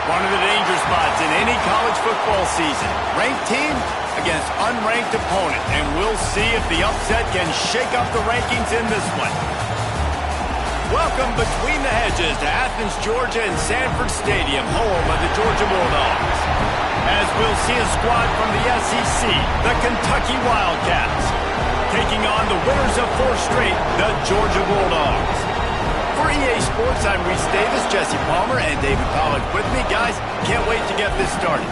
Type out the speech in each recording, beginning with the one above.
One of the danger spots in any college football season. Ranked team against unranked opponent. And we'll see if the upset can shake up the rankings in this one. Welcome between the hedges to Athens, Georgia and Sanford Stadium, home of the Georgia Bulldogs. As we'll see a squad from the SEC, the Kentucky Wildcats, taking on the winners of 4 straight, the Georgia Bulldogs. For EA Sports, I'm Reese Davis, Jesse Palmer, and David Pollack with me. Guys, can't wait to get this started.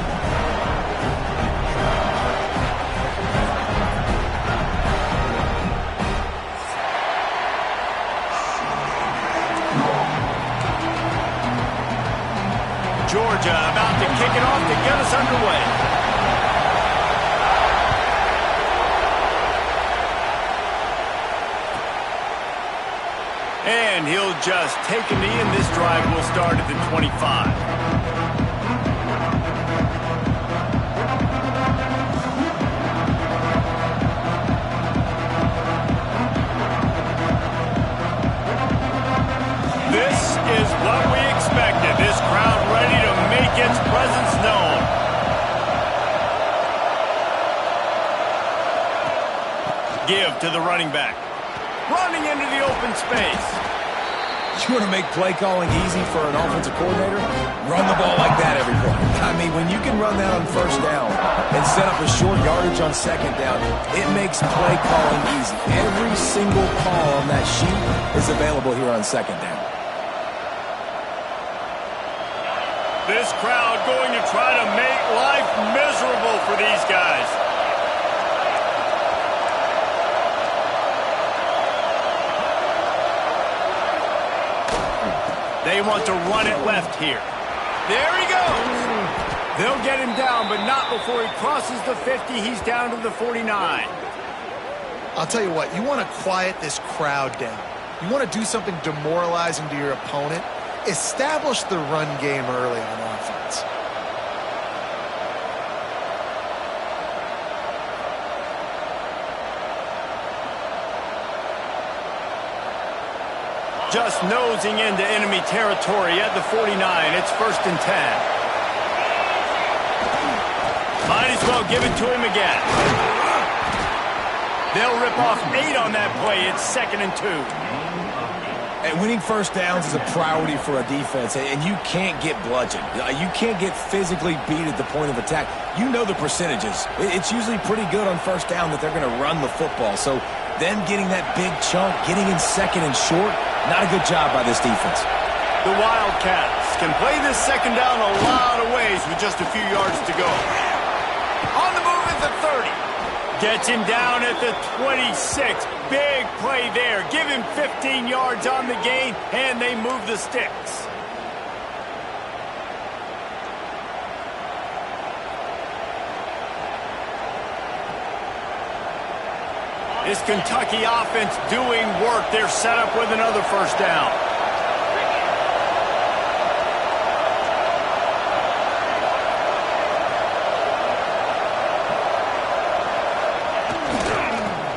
Georgia about to kick it off to get us underway. And he'll just take a knee, and this drive will start at the 25. This is what we expected. This crowd ready to make its presence known. Give to the running back. Running into the open space. You want to make play calling easy for an offensive coordinator? Run the ball like that every play. I mean, when you can run that on first down and set up a short yardage on second down, it makes play calling easy. Every single call on that sheet is available here on second down. This crowd going to try to make life miserable for these guys. They want to run it left here. There he goes. They'll get him down, but not before he crosses the 50. He's down to the 49. I'll tell you what, you want to quiet this crowd down. You want to do something demoralizing to your opponent. Establish the run game early on offense. Just nosing into enemy territory at the 49. It's 1st and 10. Might as well give it to him again. They'll rip off 8 on that play. It's 2nd and 2. And winning first downs is a priority for a defense, and you can't get bludgeoned. You can't get physically beat at the point of attack. You know the percentages. It's usually pretty good on first down that they're going to run the football. So them getting that big chunk, getting in 2nd and short, not a good job by this defense. The Wildcats can play this 2nd down a lot of ways with just a few yards to go. On the move at the 30. Gets him down at the 26. Big play there. Give him 15 yards on the gain, and they move the sticks. This Kentucky offense doing work. They're set up with another first down.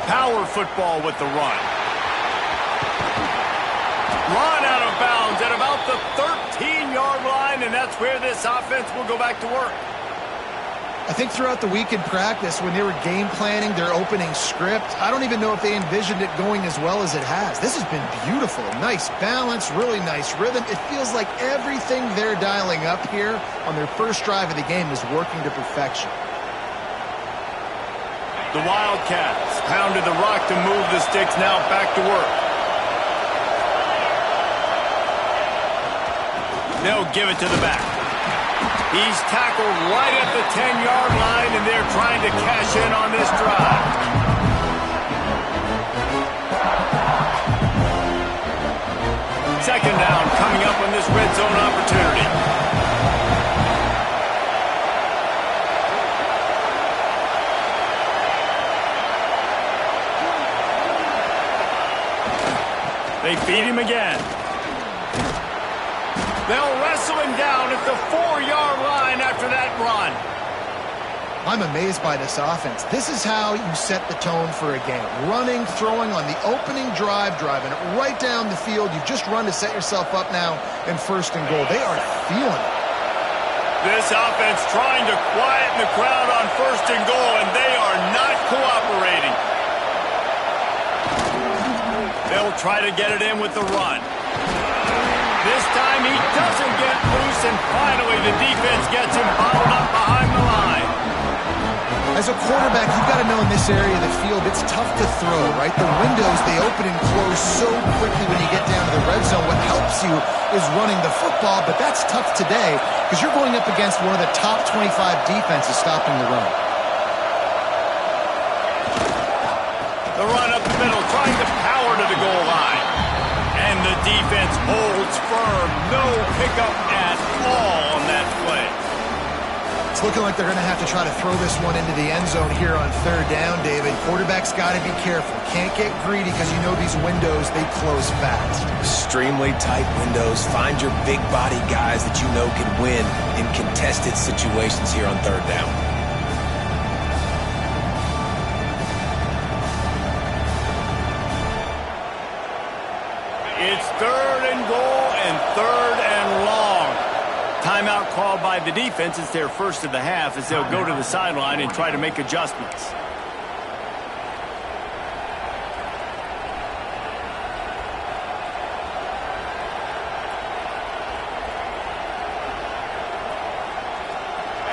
Power football with the run. Run out of bounds at about the 13-yard line, and that's where this offense will go back to work. I think throughout the week in practice, when they were game planning their opening script, I don't even know if they envisioned it going as well as it has. This has been beautiful. Nice balance, really nice rhythm. It feels like everything they're dialing up here on their first drive of the game is working to perfection. The Wildcats pounded the rock to move the sticks, now back to work. They'll give it to the back. He's tackled right at the 10-yard line, and they're trying to cash in on this drive. Second down coming up on this red zone opportunity. They feed him again. They'll wrestle him down at the 4-yard line after that run. I'm amazed by this offense. This is how you set the tone for a game. Running, throwing on the opening drive, driving it right down the field. You've just run to set yourself up now in 1st and goal. They are feeling it. This offense trying to quieten the crowd on 1st and goal, and they are not cooperating. They'll try to get it in with the run. This time he doesn't get loose, and finally the defense gets him bottled up behind the line. As a quarterback, you've got to know in this area of the field, it's tough to throw, right? The windows, they open and close so quickly when you get down to the red zone. What helps you is running the football, but that's tough today because you're going up against one of the top 25 defenses stopping the run. The run up the middle, trying to power to the goal line. And the defense holds firm. No pickup at all on that play. It's looking like they're going to have to try to throw this one into the end zone here on 3rd down, David. Quarterback's got to be careful. Can't get greedy because you know these windows, they close fast. Extremely tight windows. Find your big body guys that you know can win in contested situations here on 3rd down. It's 3rd and goal and 3rd and long. Timeout called by the defense. It's their first of the half as they'll go to the sideline and try to make adjustments.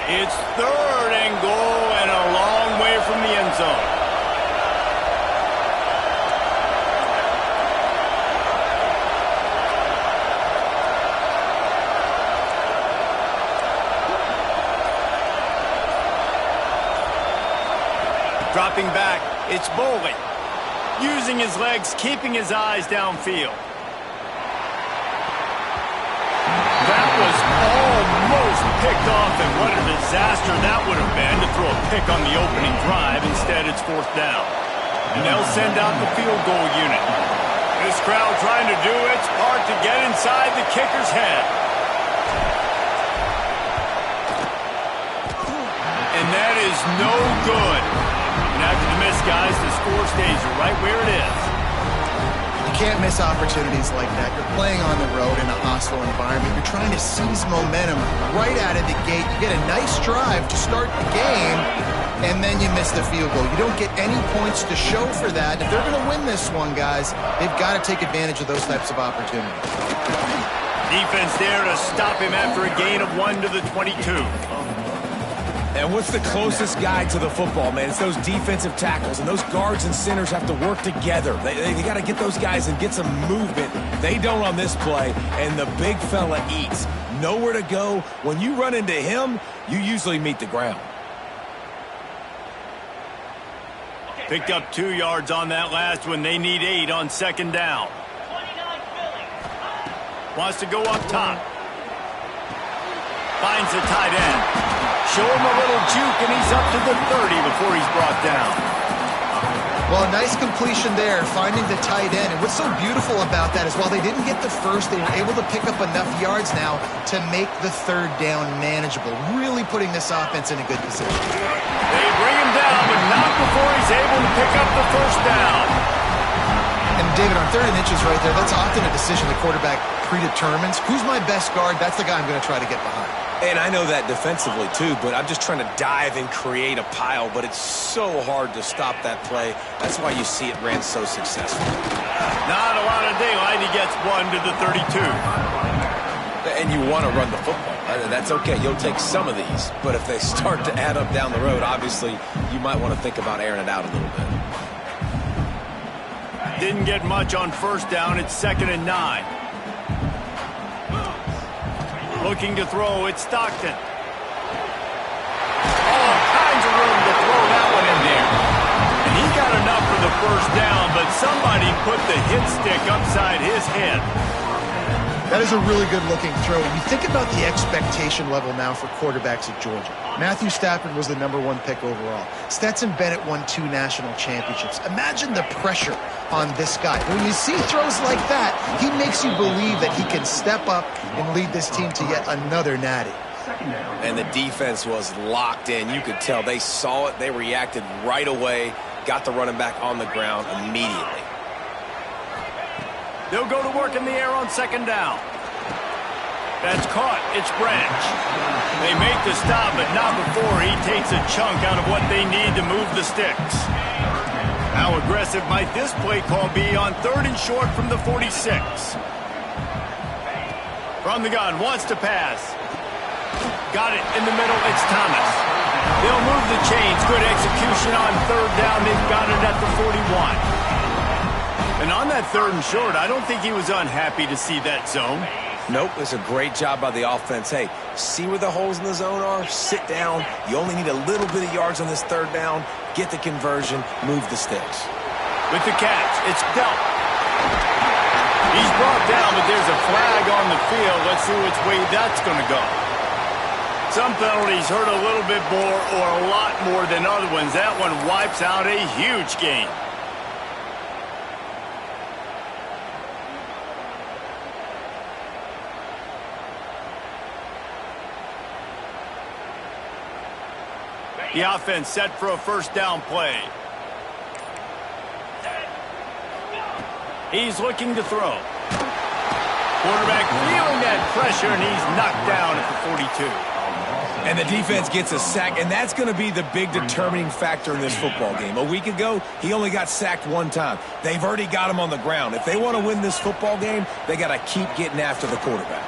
It's 3rd and goal and a long way from the end zone. Dropping back, it's Bowling. Using his legs, keeping his eyes downfield. That was almost picked off, and what a disaster that would have been to throw a pick on the opening drive. Instead, it's 4th down. And they'll send out the field goal unit. This crowd trying to do its part to get inside the kicker's head. And that is no good. And after the miss, guys, the score stays right where it is. You can't miss opportunities like that. You're playing on the road in a hostile environment. You're trying to seize momentum right out of the gate. You get a nice drive to start the game, and then you miss the field goal. You don't get any points to show for that. If they're going to win this one, guys, they've got to take advantage of those types of opportunities. Defense there to stop him after a gain of 1 to the 22. And what's the closest guy to the football, man? It's those defensive tackles, and those guards and centers have to work together. They got to get those guys and get some movement. They don't on this play, and the big fella eats. Nowhere to go. When you run into him, you usually meet the ground. Picked up 2 yards on that last one. They need 8 on 2nd down. Wants to go up top. Finds the tight end. Show him a little juke, and he's up to the 30 before he's brought down. Well, a nice completion there, finding the tight end. And what's so beautiful about that is while they didn't get the first, they were able to pick up enough yards now to make the 3rd down manageable, really putting this offense in a good position. They bring him down, but not before he's able to pick up the 1st down. And David, on 3rd and inches right there, that's often a decision the quarterback predetermines. Who's my best guard? That's the guy I'm going to try to get behind. And I know that defensively, too, but I'm just trying to dive and create a pile, but it's so hard to stop that play. That's why you see it ran so successful. Not a lot of daylight. He gets 1 to the 32. And you want to run the football. That's okay. You'll take some of these. But if they start to add up down the road, obviously, you might want to think about airing it out a little bit. Didn't get much on 1st down. It's 2nd and 9. Looking to throw, it's Stockton. All kinds of room to throw that one in there. And he got enough for the 1st down, but somebody put the hit stick upside his head. That is a really good-looking throw. You think about the expectation level now for quarterbacks at Georgia. Matthew Stafford was the #1 pick overall. Stetson Bennett won 2 national championships. Imagine the pressure on this guy. When you see throws like that, he makes you believe that he can step up and lead this team to yet another natty. And the defense was locked in. You could tell they saw it. They reacted right away, got the running back on the ground immediately. They'll go to work in the air on 2nd down. That's caught. It's Branch. They make the stop, but not before he takes a chunk out of what they need to move the sticks. How aggressive might this play call be on 3rd and short from the 46? From the gun, wants to pass. Got it in the middle. It's Thomas. They'll move the chains. Good execution on 3rd down. They've got it at the 41. And on that 3rd and short, I don't think he was unhappy to see that zone. Nope, it's a great job by the offense. Hey, see where the holes in the zone are? Sit down. You only need a little bit of yards on this 3rd down. Get the conversion. Move the sticks. With the catch, it's dealt. He's brought down, but there's a flag on the field. Let's see which way that's going to go. Some penalties hurt a little bit more or a lot more than other ones. That one wipes out a huge game. The offense set for a 1st down play. He's looking to throw. Quarterback feeling that pressure, and he's knocked down at the 42. And the defense gets a sack, and that's going to be the big determining factor in this football game. A week ago, he only got sacked 1 time. They've already got him on the ground. If they want to win this football game, they got to keep getting after the quarterback.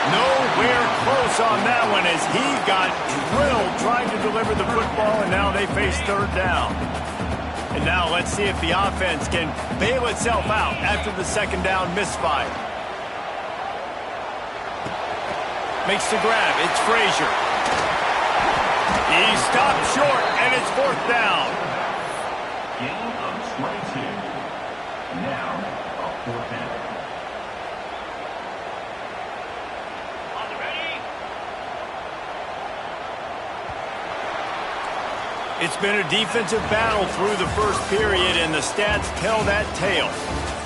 Nowhere close on that one as he got drilled trying to deliver the football, and now they face 3rd down. And now let's see if the offense can bail itself out after the 2nd down misfire. Makes the grab. It's Frazier. He stopped short, and it's 4th down. Gain of 22. Now, a 4th down. It's been a defensive battle through the 1st period, and the stats tell that tale.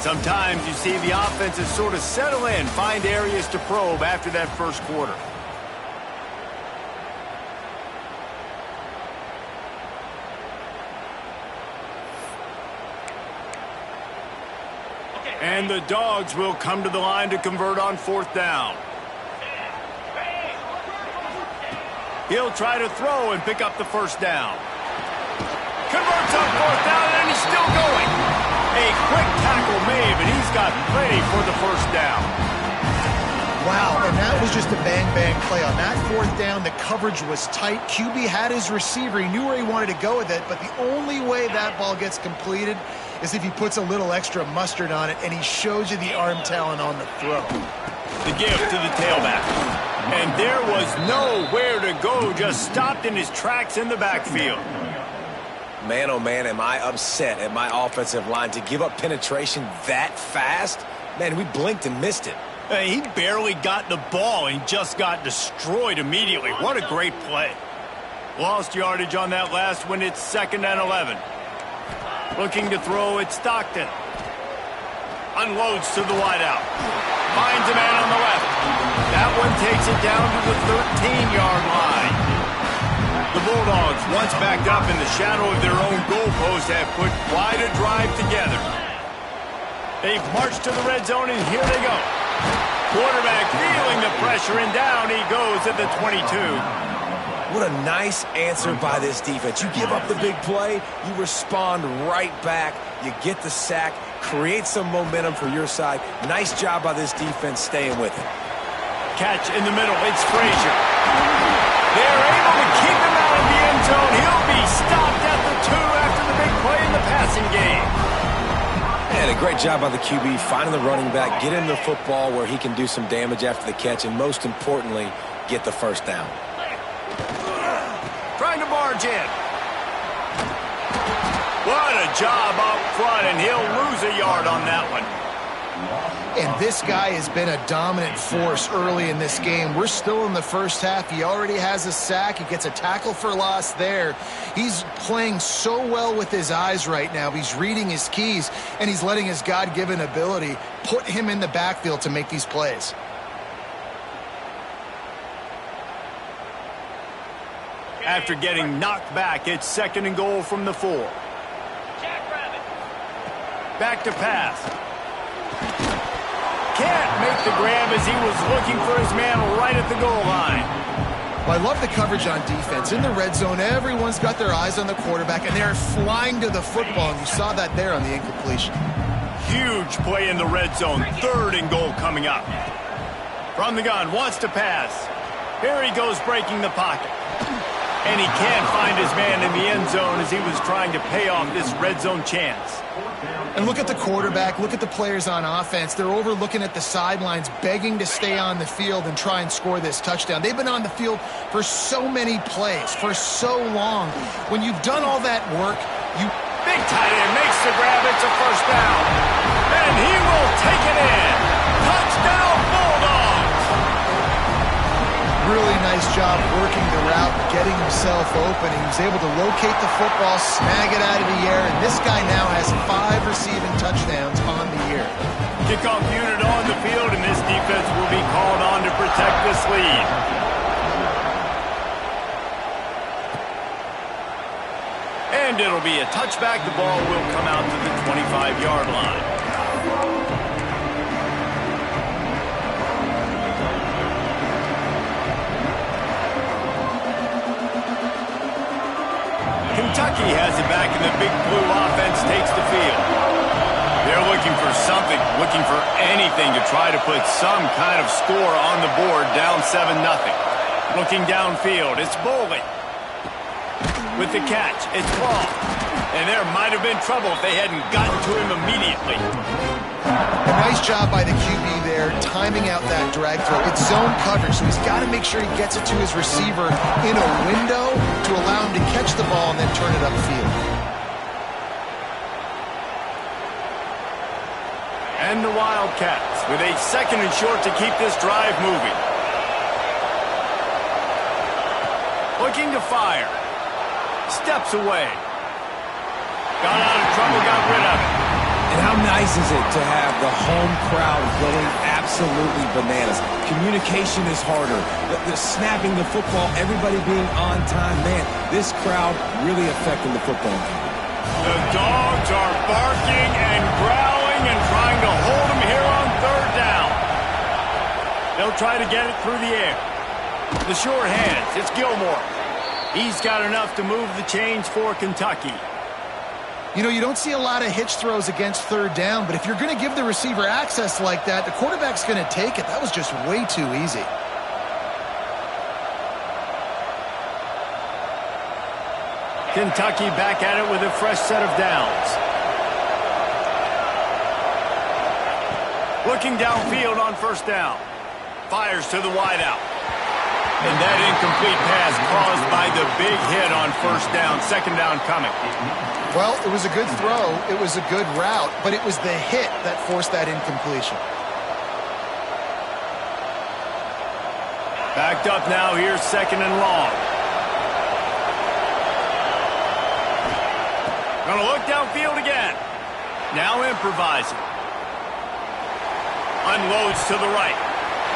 Sometimes you see the offenses sort of settle in, find areas to probe after that 1st quarter. And the Dogs will come to the line to convert on 4th down. He'll try to throw and pick up the 1st down. Converts on 4th down, and he's still going. A quick tackle made, but he's got plenty for the 1st down. Wow, and that was just a bang-bang play. On that 4th down, the coverage was tight. QB had his receiver. He knew where he wanted to go with it, but the only way that ball gets completed is if he puts a little extra mustard on it, and he shows you the arm talent on the throw. The give to the tailback. And there was nowhere to go, just stopped in his tracks in the backfield. Man, oh man, am I upset at my offensive line to give up penetration that fast? Man, we blinked and missed it. Hey, he barely got the ball and just got destroyed immediately. What a great play. Lost yardage on that last one. It's 2nd and 11. Looking to throw, it's Stockton. Unloads to the wideout. Finds a man on the left. That one takes it down to the 13-yard line. The Bulldogs, once backed up in the shadow of their own goalpost, have put quite a drive together. They've marched to the red zone, and here they go. Quarterback feeling the pressure, and down he goes at the 22. What a nice answer by this defense. You give up the big play, you respond right back, you get the sack, create some momentum for your side. Nice job by this defense staying with it. Catch in the middle, it's Frazier. They're able to keep him out of the end zone. He'll be stopped at the 2 after the big play in the passing game. And a great job by the QB finding the running back, get him the football where he can do some damage after the catch, and most importantly, get the 1st down. Trying to barge in. What a job up front, and he'll lose a yard on that one. And this guy has been a dominant force early in this game. We're still in the 1st half. He already has a sack. He gets a tackle for loss there. He's playing so well with his eyes right now. He's reading his keys, and he's letting his God-given ability put him in the backfield to make these plays. After getting knocked back, it's 2nd and goal from the 4. Back to pass. can't make the grab as he was looking for his man right at the goal line. Well, I love the coverage on defense. In the red zone, everyone's got their eyes on the quarterback, and they're flying to the football, and you saw that there on the incompletion. Huge play in the red zone. 3rd and goal coming up. From the gun, wants to pass. Here he goes breaking the pocket. And he can't find his man in the end zone as he was trying to pay off this red zone chance. And look at the quarterback, look at the players on offense. They're overlooking at the sidelines, begging to stay on the field and try and score this touchdown. They've been on the field for so many plays, for so long. When you've done all that work, you... Big tight end makes the grab. It's a first down. And he will take it in. Touchdown, Bulldogs! Really nice job working the route, getting himself open. He was able to locate the football, snag it out of the air, and this guy now has 5 receiving touchdowns on the year. Kickoff unit on the field, and this defense will be called on to protect this lead. And it'll be a touchback. The ball will come out to the 25-yard line. Kentucky has it back, and the big blue offense takes the field. They're looking for something, looking for anything to try to put some kind of score on the board, down 7-0. Looking downfield, it's Bowling. With the catch, it's Claw. And there might have been trouble if they hadn't gotten to him immediately. A nice job by the QB there, timing out that drag throw. It's zone coverage, so he's got to make sure he gets it to his receiver in a window to allow him to catch the ball and then turn it upfield. And the Wildcats with a 2nd and short to keep this drive moving. Looking to fire. Steps away. Got out of trouble, got rid of it. And how nice is it to have the home crowd going absolutely bananas? Communication is harder. The snapping the football, everybody being on time. Man, this crowd really affecting the football game. The Dogs are barking and growling and trying to hold him here on 3rd down. They'll try to get it through the air. The short hands, it's Gilmore. He's got enough to move the chains for Kentucky. You know, you don't see a lot of hitch throws against 3rd down, but if you're going to give the receiver access like that, the quarterback's going to take it. That was just way too easy. Kentucky back at it with a fresh set of downs. Looking downfield on 1st down. Fires to the wideout. And that incomplete pass caused by the big hit on 1st down. 2nd down coming. Well, it was a good throw. It was a good route, but it was the hit that forced that incompletion. Backed up now. Here's 2nd and long. Gonna look downfield again. Now improvising. Unloads to the right.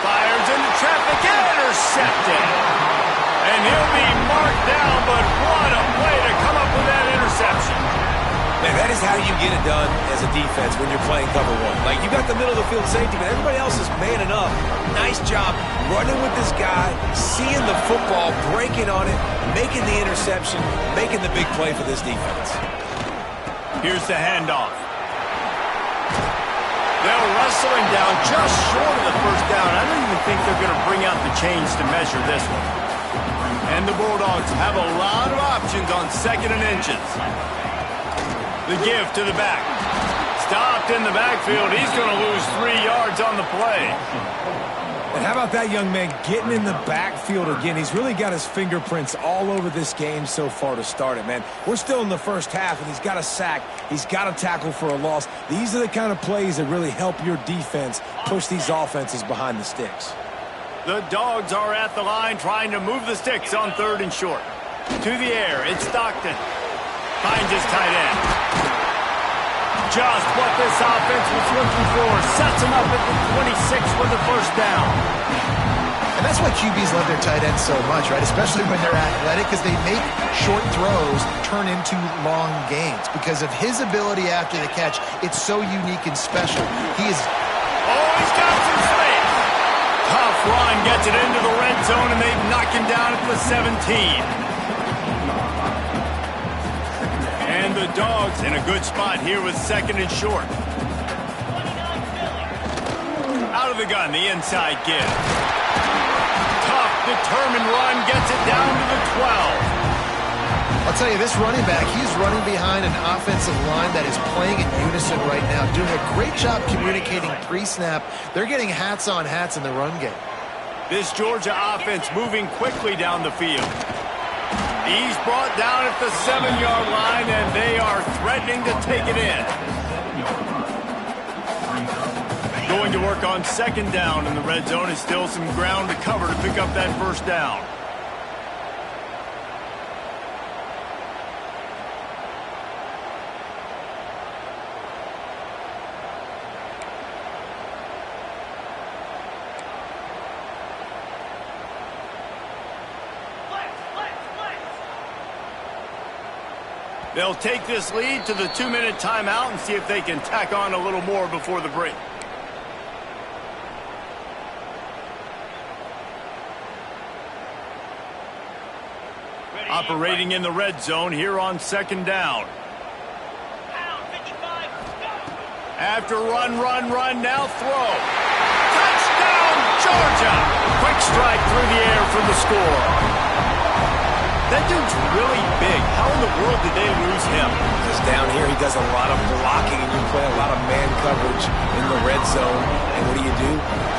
Fires into traffic. Intercepted. And he'll be marked down, but what a play to come up with that interception. Man, that is how you get it done as a defense when you're playing cover 1. Like, you got the middle of the field safety, but everybody else is manning up. Nice job running with this guy, seeing the football, breaking on it, making the interception, making the big play for this defense. Here's the handoff. They'll wrestle him down just short of the 1st down. I don't even think they're going to bring out the chains to measure this one. And the Bulldogs have a lot of options on 2nd and inches. The give to the back. Stopped in the backfield. He's going to lose 3 yards on the play. And how about that young man getting in the backfield again? He's really got his fingerprints all over this game so far to start it, man. We're still in the 1st half, and he's got a sack. He's got a tackle for a loss. These are the kind of plays that really help your defense push these offenses behind the sticks. The Dogs are at the line trying to move the sticks on 3rd and short. To the air, it's Stockton. Finds his tight end. Just what this offense was looking for. Sets him up at the 26 for the 1st down. And that's why QBs love their tight ends so much, right? Especially when they're athletic, because they make short throws turn into long gains. Because of his ability after the catch, it's so unique and special. He is... Oh, he's got run gets it into the red zone, and they've knocked him down at the 17. And the Dogs in a good spot here with 2nd and short. Out of the gun, the inside give. Tough, determined run gets it down to the 12. I'll tell you, this running back, he's running behind an offensive line that is playing in unison right now, doing a great job communicating pre-snap. They're getting hats on hats in the run game. This Georgia offense moving quickly down the field. He's brought down at the 7-yard line, and they are threatening to take it in. Going to work on 2nd down in the red zone. Is still some ground to cover to pick up that 1st down. They'll take this lead to the 2-minute timeout and see if they can tack on a little more before the break. Operating in the red zone here on 2nd down. After run, now throw. Touchdown, Georgia! Quick strike through the air for the score. That dude's really big. How in the world did they lose him? Because down here he does a lot of blocking, and you play a lot of man coverage in the red zone. And what do?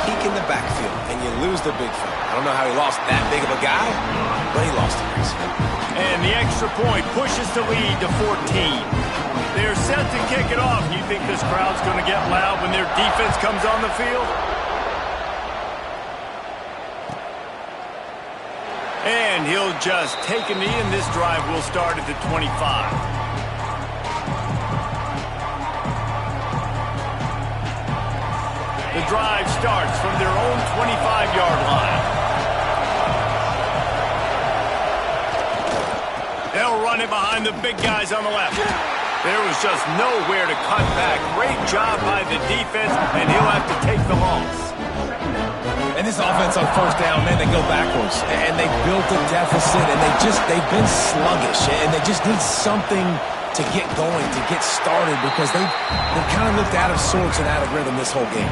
Peek in the backfield, and you lose the big fella. I don't know how he lost that big of a guy, but he lost him. And the extra point pushes the lead to 14. They're set to kick it off. You think this crowd's going to get loud when their defense comes on the field? And he'll just take a knee, and this drive will start at the 25. The drive starts from their own 25-yard line. They'll run it behind the big guys on the left. There was just nowhere to cut back. Great job by the defense, and he'll have to take the loss. And this offense on 1st down, man, they go backwards. And they built a deficit, and they've been sluggish. And they just need something to get going, to get started, because they've kind of looked out of sorts and out of rhythm this whole game.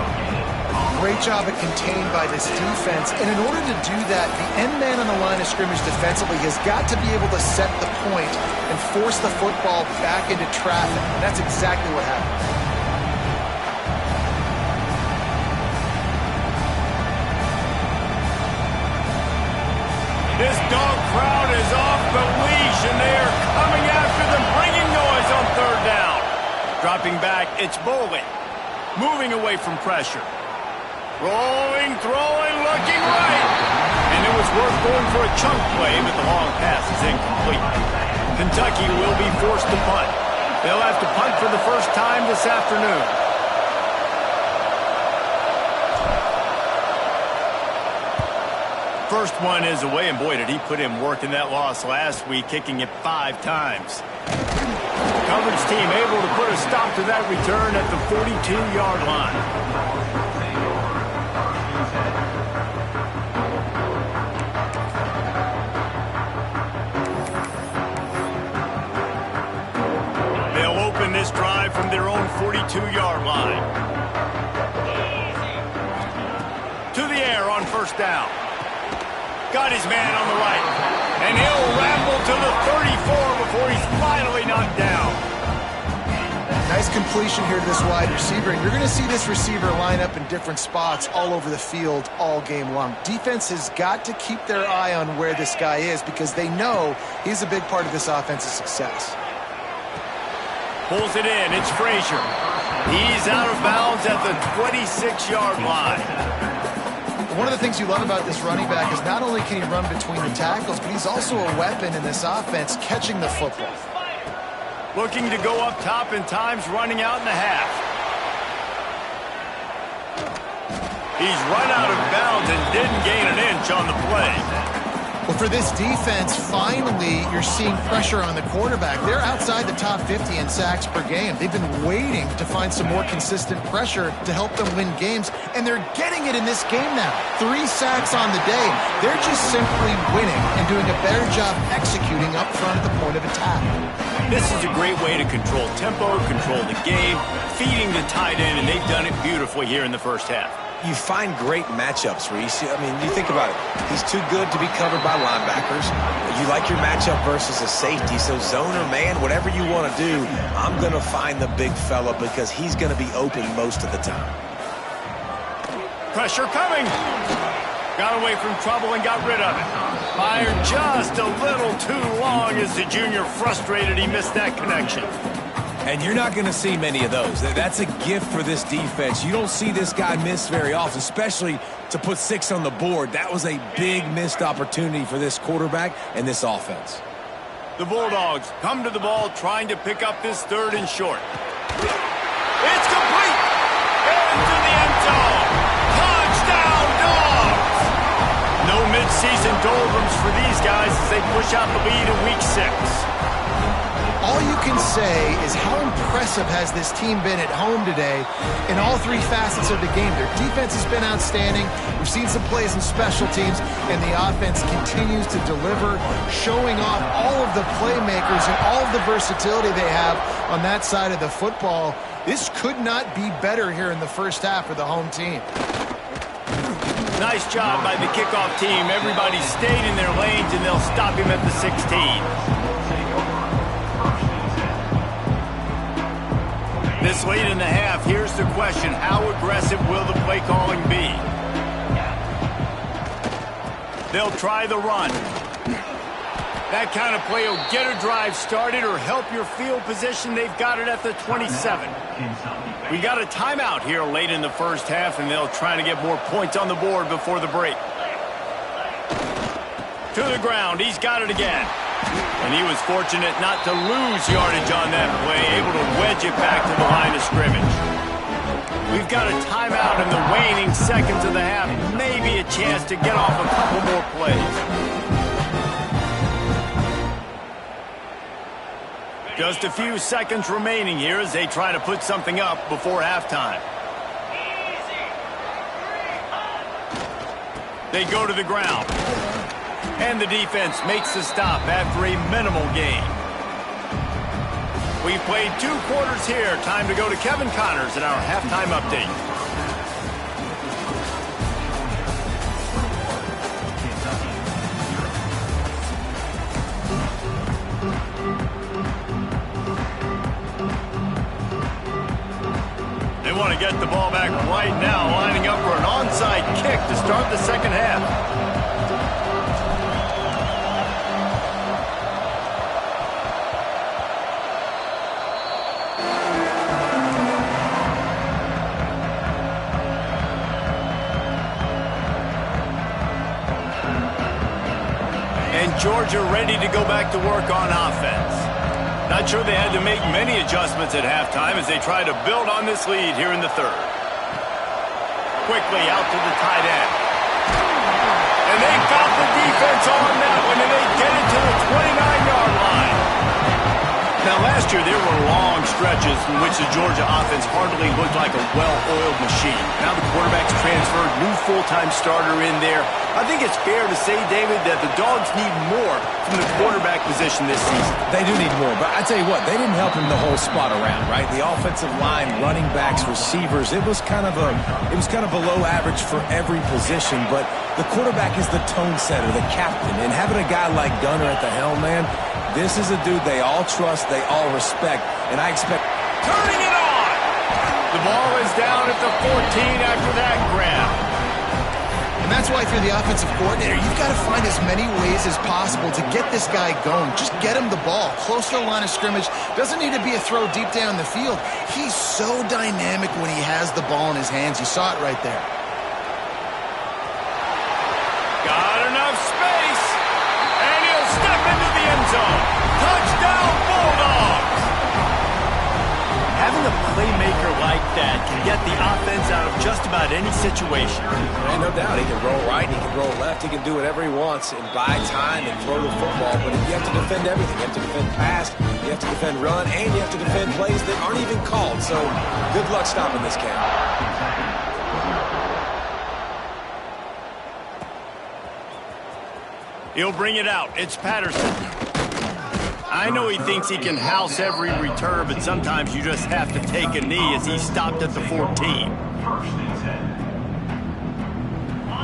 Great job of contained by this defense. And in order to do that, the end man on the line of scrimmage defensively has got to be able to set the point and force the football back into traffic. And that's exactly what happened. This dog crowd is off the leash, and they are coming after them, bringing noise on 3rd down. Dropping back, it's Bowling. Moving away from pressure. Rolling, throwing, looking right. And it was worth going for a chunk play, but the long pass is incomplete. Kentucky will be forced to punt. They'll have to punt for the first time this afternoon. First one is away, and boy, did he put in work in that loss last week, kicking it 5 times. Coverage team able to put a stop to that return at the 42-yard line. They'll open this drive from their own 42-yard line. To the air on 1st down. Got his man on the right. And he'll ramble to the 34 before he's finally knocked down. Nice completion here to this wide receiver. And you're going to see this receiver line up in different spots all over the field all game long. Defense has got to keep their eye on where this guy is because they know he's a big part of this offense's success. Pulls it in. It's Frazier. He's out of bounds at the 26-yard line. One of the things you love about this running back is not only can he run between the tackles, but he's also a weapon in this offense catching the football. Looking to go up top in times, running out in the half. He's run out of bounds and didn't gain an inch on the play. Well, But for this defense, finally, you're seeing pressure on the quarterback. They're outside the top 50 in sacks per game. They've been waiting to find some more consistent pressure to help them win games, and they're getting it in this game now. 3 sacks on the day. They're just simply winning and doing a better job executing up front at the point of attack. This is a great way to control tempo, control the game, feeding the tight end, and they've done it beautifully here in the first half. You find great matchups, Reese. I mean, you think about it. He's too good to be covered by linebackers. You like your matchup versus a safety. So zone or man, whatever you want to do, I'm going to find the big fella because he's going to be open most of the time. Pressure coming. Got away from trouble and got rid of it. Fired just a little too long as the junior frustrated he missed that connection. And you're not going to see many of those. That's a gift for this defense. You don't see this guy miss very often, especially to put 6 on the board. That was a big missed opportunity for this quarterback and this offense. The Bulldogs come to the ball trying to pick up this 3rd and short. It's complete! Into the end zone! Touchdown, Dogs! No midseason doldrums for these guys as they push out the lead in Week 6. All you can say is how impressive has this team been at home today in all 3 facets of the game. Their defense has been outstanding. We've seen some plays in special teams, and the offense continues to deliver, showing off all of the playmakers and all of the versatility they have on that side of the football. This could not be better here in the first half for the home team. Nice job by the kickoff team. Everybody stayed in their lanes, and they'll stop him at the 16. This late in the half, here's the question. How aggressive will the play calling be? They'll try the run. That kind of play will get a drive started or help your field position. They've got it at the 27. We got a timeout here late in the first half, and they'll try to get more points on the board before the break. To the ground. He's got it again. And he was fortunate not to lose yardage on that play, able to wedge it back to the line of scrimmage. We've got a timeout in the waning seconds of the half. Maybe a chance to get off a couple more plays. Just a few seconds remaining here as they try to put something up before halftime. They go to the ground. And the defense makes the stop after a minimal gain. We've played 2 quarters here. Time to go to Kevin Connors in our halftime update. They want to get the ball back right now, lining up for an onside kick to start the second half. Georgia ready to go back to work on offense. Not sure they had to make many adjustments at halftime as they try to build on this lead here in the 3rd. Quickly out to the tight end. And they got the defense on that one, and they get it to the 29-yard line. Now, last year, there were long stretches in which the Georgia offense hardly looked like a well-oiled machine. Now the quarterback's transferred, new full-time starter in there. I think it's fair to say, David, that the Dogs need more from the quarterback position this season. They do need more, but I tell you what, they didn't help him the whole spot around, right? The offensive line, running backs, receivers, it was kind of below average for every position, but the quarterback is the tone setter, the captain, and having a guy like Gunner at the helm, man, this is a dude they all trust, they all respect, and I expect... Turning it on! The ball is down at the 14 after that grab. And that's why if you're the offensive coordinator, you've got to find as many ways as possible to get this guy going. Just get him the ball close to the line of scrimmage. Doesn't need to be a throw deep down the field. He's so dynamic when he has the ball in his hands. You saw it right there. Got enough space. And he'll step into the end zone. Touchdown, Bulldogs! Having a playmaker like that can get the offense out of just about any situation. And no doubt, he can roll right, he can roll left, he can do whatever he wants and buy time and throw the football. But you have to defend everything. You have to defend pass, you have to defend run, and you have to defend plays that aren't even called. So good luck stopping this cat. He'll bring it out. It's Patterson. I know he thinks he can house every return, but sometimes you just have to take a knee as he stopped at the 14.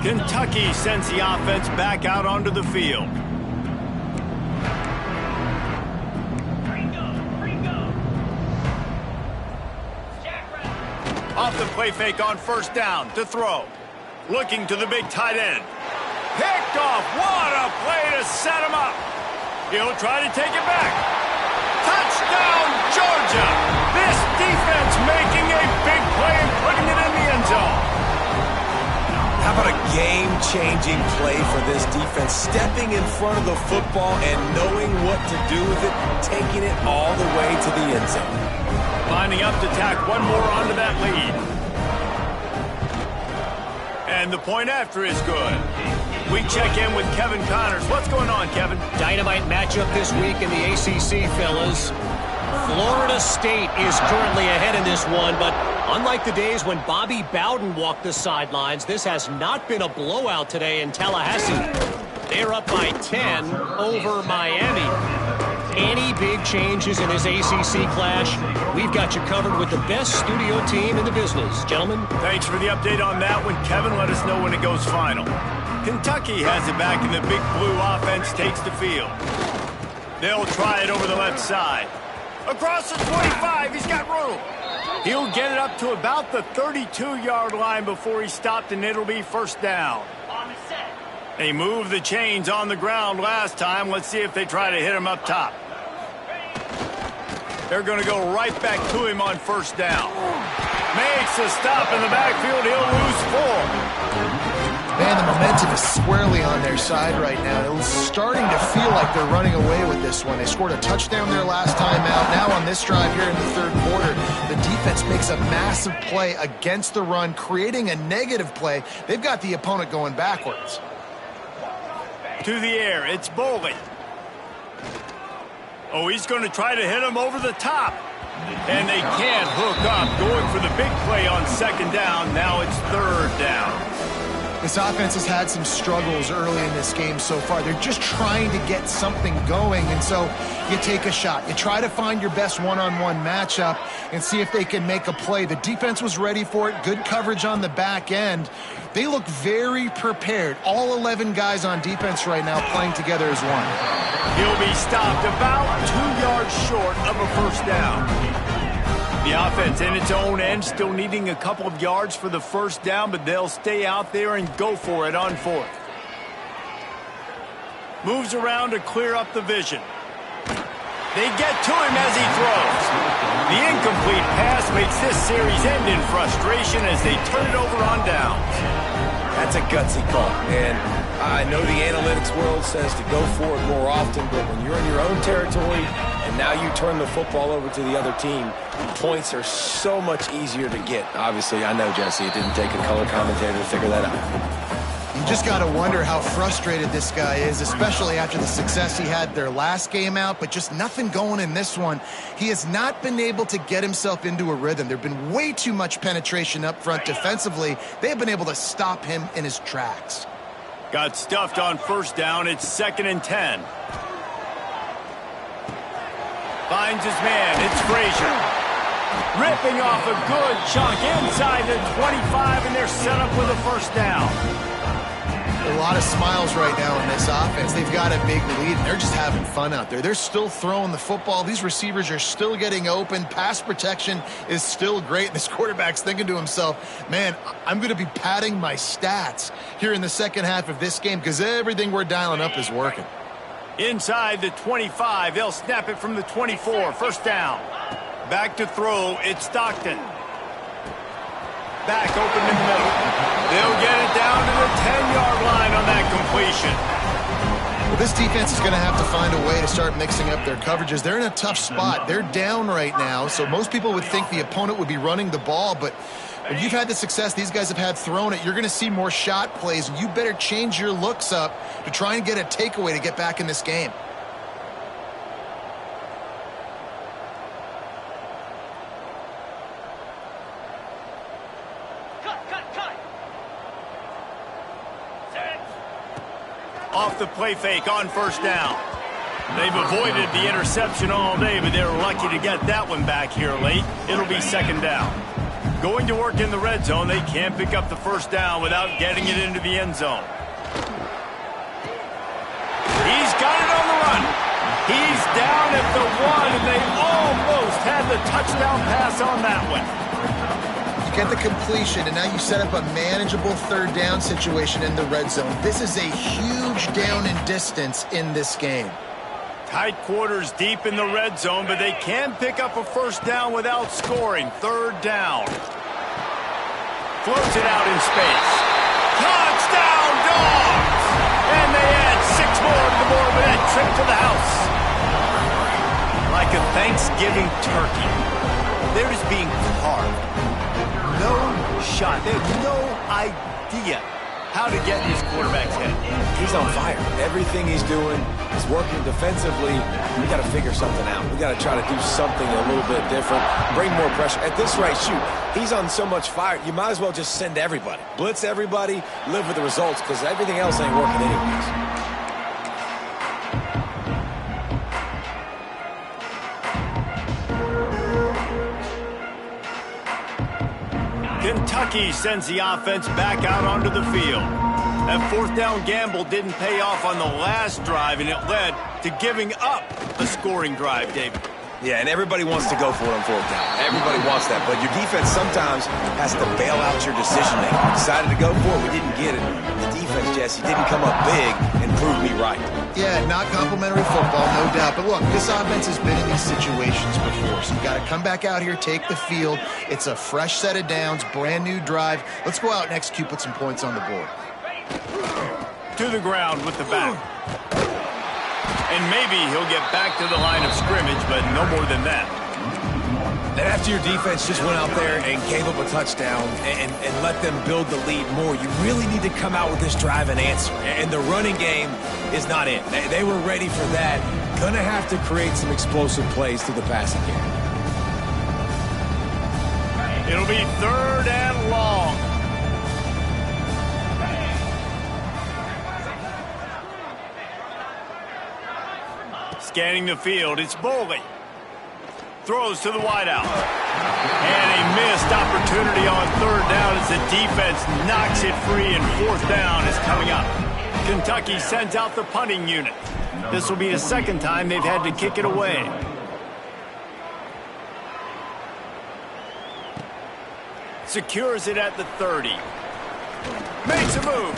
Kentucky sends the offense back out onto the field. Off the play fake on first down to throw. Looking to the big tight end. Picked off. What a play to set him up. He'll try to take it back. Touchdown, Georgia. This defense making a big play and putting it in the end zone. How about a game-changing play for this defense? Stepping in front of the football and knowing what to do with it, taking it all the way to the end zone. Lining up to tack one more onto that lead. And the point after is good. We check in with Kevin Connors. What's going on, Kevin? Dynamite matchup this week in the ACC, fellas. Florida State is currently ahead in this one, but unlike the days when Bobby Bowden walked the sidelines, this has not been a blowout today in Tallahassee. They're up by 10 over Miami. Any big changes in this ACC clash, we've got you covered with the best studio team in the business. Gentlemen. Thanks for the update on that one, Kevin. Let us know when it goes final. Kentucky has it back, and the big blue offense takes the field. They'll try it over the left side. Across the 25, he's got room. He'll get it up to about the 32-yard line before he's stopped, and it'll be first down. They moved the chains on the ground last time. Let's see if they try to hit him up top. They're going to go right back to him on first down. Makes a stop in the backfield. He'll lose 4. Man, the momentum is squarely on their side right now. It's starting to feel like they're running away with this one. They scored a touchdown their last time out. Now on this drive here in the third quarter, the defense makes a massive play against the run, creating a negative play. They've got the opponent going backwards. To the air, it's Bowling. Oh, he's going to try to hit him over the top. And they can't hook up. Going for the big play on second down. Now it's third down. This offense has had some struggles early in this game so far. They're just trying to get something going, and so you take a shot. You try to find your best one-on-one matchup and see if they can make a play. The defense was ready for it. Good coverage on the back end. They look very prepared. All 11 guys on defense right now playing together as one. He'll be stopped about 2 yards short of a first down. The offense in its own end still needing a couple of yards for the first down, but they'll stay out there and go for it on fourth. Moves around to clear up the vision. They get to him as he throws. The incomplete pass makes this series end in frustration as they turn it over on downs. That's a gutsy call, and I know the analytics world says to go for it more often, but when you're in your own territory and now you turn the football over to the other team, points are so much easier to get. Obviously, I know, Jesse, it didn't take a color commentator to figure that out. You just got to wonder how frustrated this guy is, especially after the success he had their last game out, but just nothing going in this one. He has not been able to get himself into a rhythm. There have been way too much penetration up front defensively. They have been able to stop him in his tracks. Got stuffed on first down. It's 2nd and 10. Finds his man. It's Frazier. Ripping off a good chunk inside the 25, and they're set up with a first down. A lot of smiles right now in this offense. They've got a big lead, and they're just having fun out there. They're still throwing the football. These receivers are still getting open. Pass protection is still great. This quarterback's thinking to himself, man, I'm going to be padding my stats here in the second half of this game because everything we're dialing up is working. Inside the 25, they'll snap it from the 24. First down. Back to throw. It's Stockton. Back open in the middle. They'll get it down to the 10-yard line on that completion. Well, This defense is going to have to find a way to start mixing up their coverages. They're in a tough spot. They're down right now, so most people would think the opponent would be running the ball, but when you've had the success these guys have had throwing it, you're going to see more shot plays, and you better change your looks up to try and get a takeaway to get back in this game. Off the play fake on first down. They've avoided the interception all day, but they were lucky to get that one back here late. It'll be second down. Going to work in the red zone. They can't pick up the first down without getting it into the end zone. He's got it on the run. He's down at the 1, and they almost had the touchdown pass on that one. Get the completion, and now you set up a manageable third down situation in the red zone. This is a huge down in distance in this game. Tight quarters deep in the red zone, but they can pick up a first down without scoring. Third down. Floats it out in space. Touchdown, Dogs! And they add 6 more to the board with that trip to the house. Like a Thanksgiving turkey, they're just being carved. No shot. They have no idea how to get in his quarterback's head. He's on fire. Everything he's doing is working defensively. We got to figure something out. We got to try to do something a little bit different, bring more pressure. At this rate, shoot, he's on so much fire, you might as well just send everybody. Blitz everybody, live with the results, because everything else ain't working anyways. Kentucky sends the offense back out onto the field. That fourth down gamble didn't pay off on the last drive, and it led to giving up a scoring drive, David. Yeah, and everybody wants to go for it on fourth down. Everybody wants that, but your defense sometimes has to bail out your decision-making. We decided to go for it, we didn't get it. The defense, Jesse, didn't come up big and prove me right. Yeah, not complimentary football, no doubt. But look, this offense has been in these situations before, so you got to come back out here, take the field. It's a fresh set of downs, brand new drive. Let's go out and execute, put some points on the board. To the ground with the back. And maybe he'll get back to the line of scrimmage, but no more than that. And after your defense just went out there and gave up a touchdown and let them build the lead more, you really need to come out with this drive and answer. And the running game is not it. They were ready for that. Gonna have to create some explosive plays through the passing game. It'll be third and long. Scanning the field, it's Boley. Throws to the wideout. And a missed opportunity on third down as the defense knocks it free, and fourth down is coming up. Kentucky sends out the punting unit. This will be the second time they've had to kick it away. Secures it at the 30. Makes a move.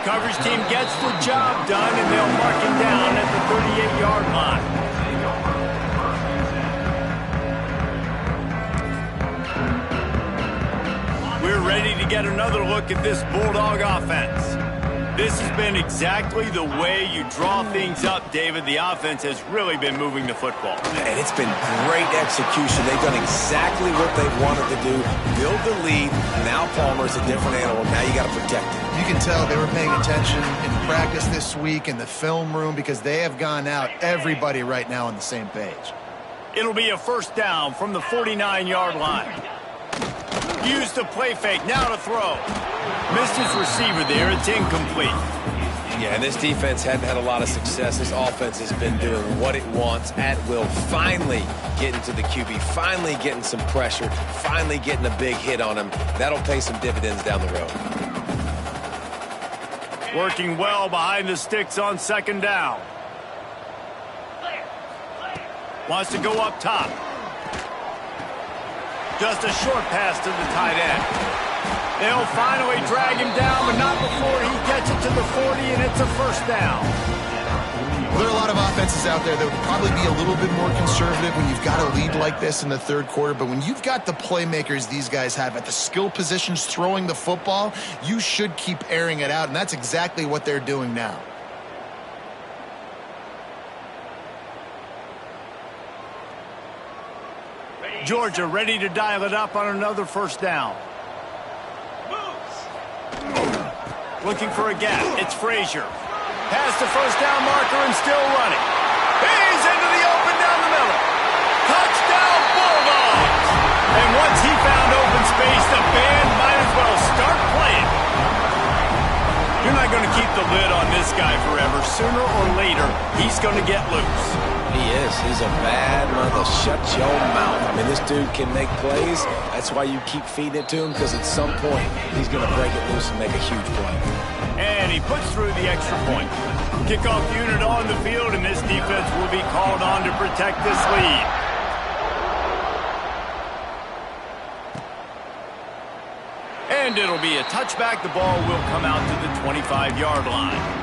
Coverage team gets the job done, and they'll mark him down at the 38-yard line. We're ready to get another look at this Bulldog offense. This has been exactly the way you draw things up, David. The offense has really been moving the football. And it's been great execution. They've done exactly what they've wanted to do. Build the lead. Now Palmer's a different animal. Now you got to protect it. You can tell they were paying attention in practice this week in the film room because they have gone out, everybody right now on the same page. It'll be a first down from the 49-yard line. Use the play fake, now to throw. Missed his receiver there, it's incomplete. Yeah, and this defense hadn't had a lot of success. This offense has been doing what it wants at will. Finally getting to the QB, finally getting some pressure, finally getting a big hit on him. That'll pay some dividends down the road. Working well behind the sticks on second down. Wants to go up top. Just a short pass to the tight end. They'll finally drag him down, but not before he gets it to the 40, and it's a first down. Well, there are a lot of offenses out there that would probably be a little bit more conservative when you've got a lead like this in the third quarter, but when you've got the playmakers these guys have at the skill positions throwing the football, you should keep airing it out, and that's exactly what they're doing now. Georgia ready to dial it up on another first down. Looking for a gap. It's Frazier. Past the first down marker and still running. He's into the open down the middle. Touchdown Bulldogs! And once he found open space, the band might as well start playing. You're not going to keep the lid on this guy forever. Sooner or later, he's going to get loose. He is. He's a bad mother. Shut your mouth. I mean, this dude can make plays. That's why you keep feeding it to him, because at some point, he's going to break it loose and make a huge play. And he puts through the extra point. Kickoff unit on the field, and this defense will be called on to protect this lead. And it'll be a touchback. The ball will come out to the 25-yard line.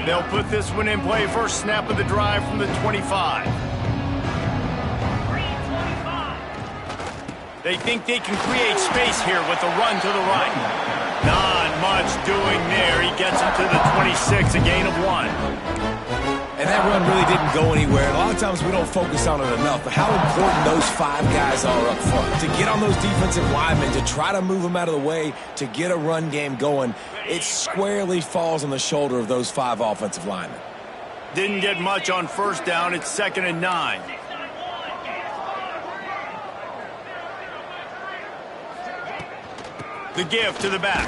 They'll put this one in play. First snap of the drive from the 25. They think they can create space here with a run to the right. Not much doing there. He gets him to the 26, a gain of 1. And that run really didn't go anywhere. A lot of times we don't focus on it enough, but how important those 5 guys are up front. To get on those defensive linemen, to try to move them out of the way, to get a run game going, it squarely falls on the shoulder of those 5 offensive linemen. Didn't get much on first down. It's 2nd and 9. The give to the back.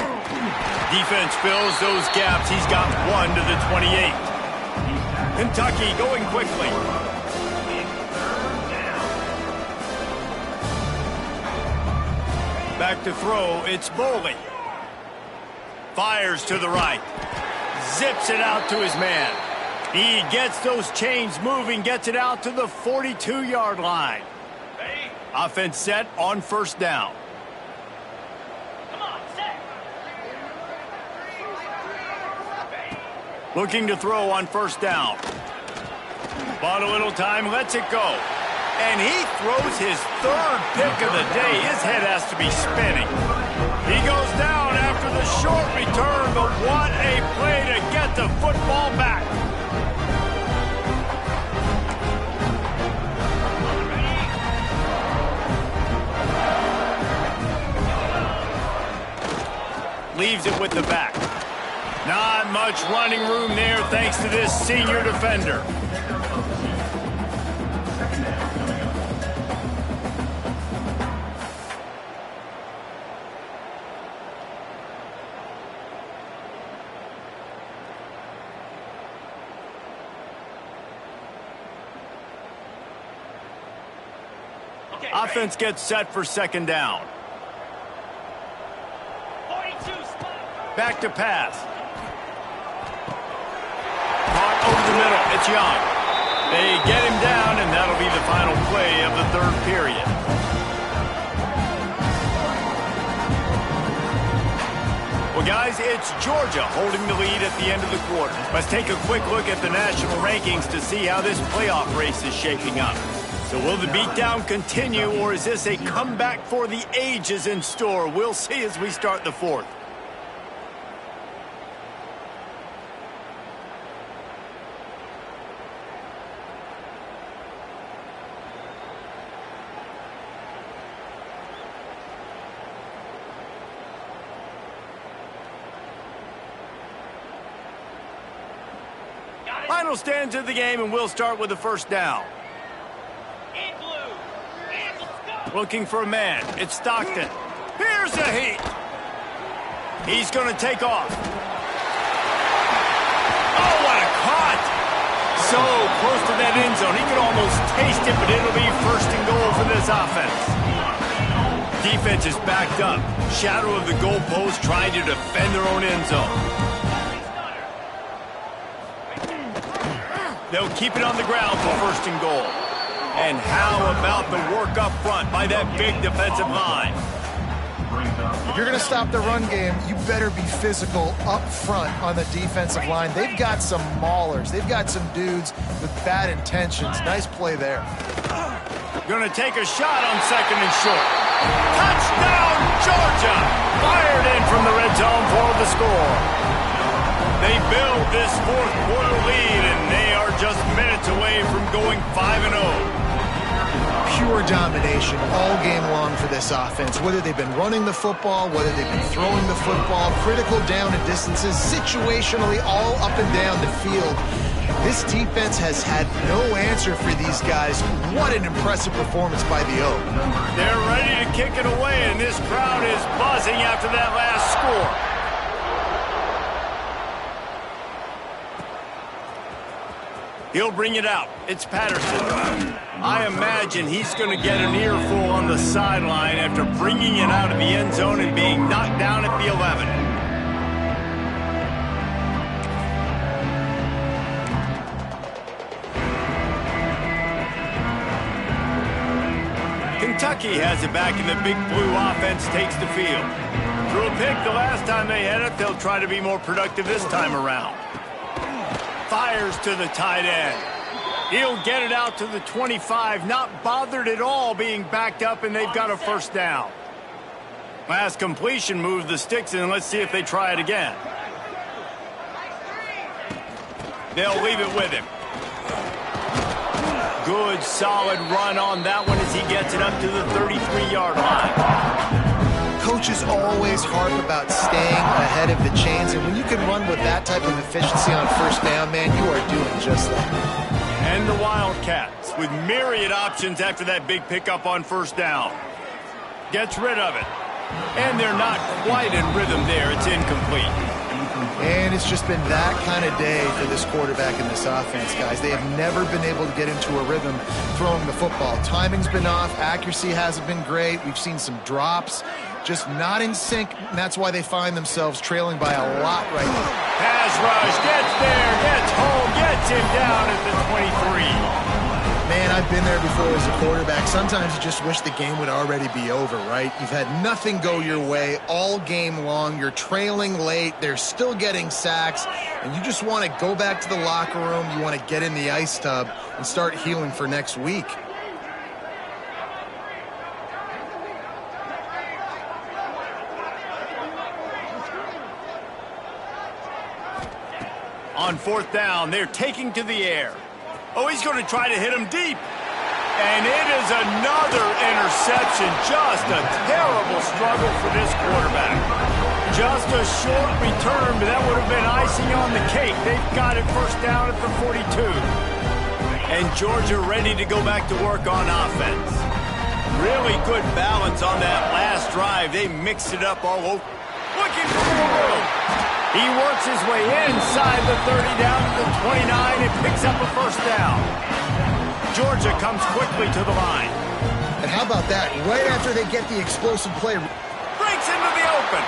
Defense fills those gaps. He's got 1 to the 28. Kentucky going quickly. Back to throw. It's Boley. Fires to the right. Zips it out to his man. He gets those chains moving, gets it out to the 42-yard line. Offense set on first down. Looking to throw on first down. Bought a little time, lets it go. And he throws his 3rd pick of the day. His head has to be spinning. He goes down after the short return, but what a play to get the football back. Leaves it with the back. Not much running room there thanks to this senior defender. Offense gets set for 2nd down. Back to pass. Caught over the middle. It's Young. They get him down, and that'll be the final play of the 3rd period. Well, guys, it's Georgia holding the lead at the end of the quarter. Let's take a quick look at the national rankings to see how this playoff race is shaping up. So will the beatdown continue, or is this a comeback for the ages in store? We'll see as we start the 4th. Final stands of the game, and we'll start with the first down. Looking for a man. It's Stockton. Here's the heat. He's going to take off. Oh, what a cut. So close to that end zone. He could almost taste it, but it'll be 1st and goal for this offense. Defense is backed up. Shadow of the goalpost trying to defend their own end zone. They'll keep it on the ground for 1st and goal. And how about the work up front by that big defensive line? If you're going to stop the run game, you better be physical up front on the defensive line. They've got some maulers. They've got some dudes with bad intentions. Nice play there. Going to take a shot on 2nd and short. Touchdown, Georgia! Fired in from the red zone for the score. They build this 4th quarter lead, and they are just minutes away from going 5-0. Pure domination all game long for this offense. Whether they've been running the football, whether they've been throwing the football, critical down and distances, situationally all up and down the field. This defense has had no answer for these guys. What an impressive performance by the Oak. They're ready to kick it away, and this crowd is buzzing after that last score. He'll bring it out. It's Patterson. I imagine he's going to get an earful on the sideline after bringing it out of the end zone and being knocked down at the 11. Kentucky has it back, and the big blue offense takes the field. Threw a pick the last time they had it. They'll try to be more productive this time around. Fires to the tight end. He'll get it out to the 25, not bothered at all being backed up, and they've got a first down. Last completion moved the sticks, and let's see if they try it again. They'll leave it with him. Good, solid run on that one as he gets it up to the 33-yard line. Coaches always harp about staying ahead of the chains, and when you can run with that type of efficiency on first down, man, you are doing just that. And the Wildcats with myriad options after that big pickup on first down. Gets rid of it. And they're not quite in rhythm there. It's incomplete. And it's just been that kind of day for this quarterback in this offense, guys. They have never been able to get into a rhythm throwing the football. Timing's been off. Accuracy hasn't been great. We've seen some drops. Just not in sync, and that's why they find themselves trailing by a lot right now. Pass rush, gets there, gets home, gets him down at the 23. Man, I've been there before as a quarterback. Sometimes you just wish the game would already be over, right? You've had nothing go your way all game long. You're trailing late. They're still getting sacks, and you just want to go back to the locker room. You want to get in the ice tub and start healing for next week. On fourth down, they're taking to the air. Oh, he's going to try to hit him deep. And it is another interception. Just a terrible struggle for this quarterback. Just a short return, but that would have been icing on the cake. They've got it first down at the 42. And Georgia ready to go back to work on offense. Really good balance on that last drive. They mixed it up all over. Looking for more. He works his way inside the 30 down to the 29 and picks up a first down. Georgia comes quickly to the line. And how about that? Right after they get the explosive play. Breaks into the open.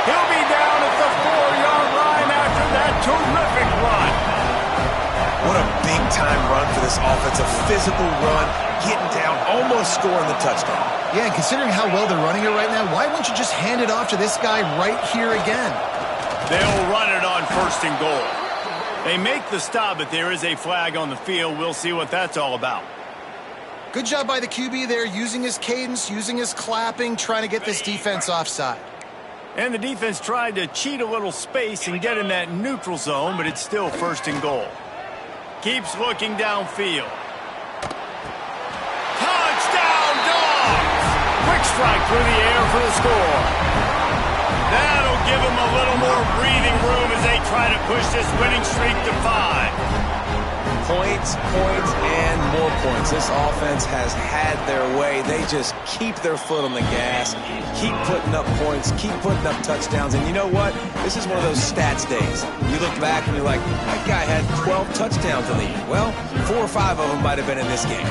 He'll be down at the 4-yard line after that terrific run. What a big-time run for this offense. A physical run, getting down, almost scoring the touchdown. Yeah, and considering how well they're running it right now, why wouldn't you just hand it off to this guy right here again? They'll run it on first and goal. They make the stop, but there is a flag on the field. We'll see what that's all about. Good job by the QB there, using his cadence, using his clapping, trying to get this defense offside. And the defense tried to cheat a little space and get in that neutral zone, but it's still first and goal. Keeps looking downfield. Touchdown, Dogs! Quick strike through the air for the score. That'll give them a little more breathing room as they try to push this winning streak to 5. Points, and more points. This offense has had their way. They just keep their foot on the gas, keep putting up points, keep putting up touchdowns. And you know what? This is one of those stats days. You look back and you're like, that guy had 12 touchdowns in the year. Well, 4 or 5 of them might have been in this game.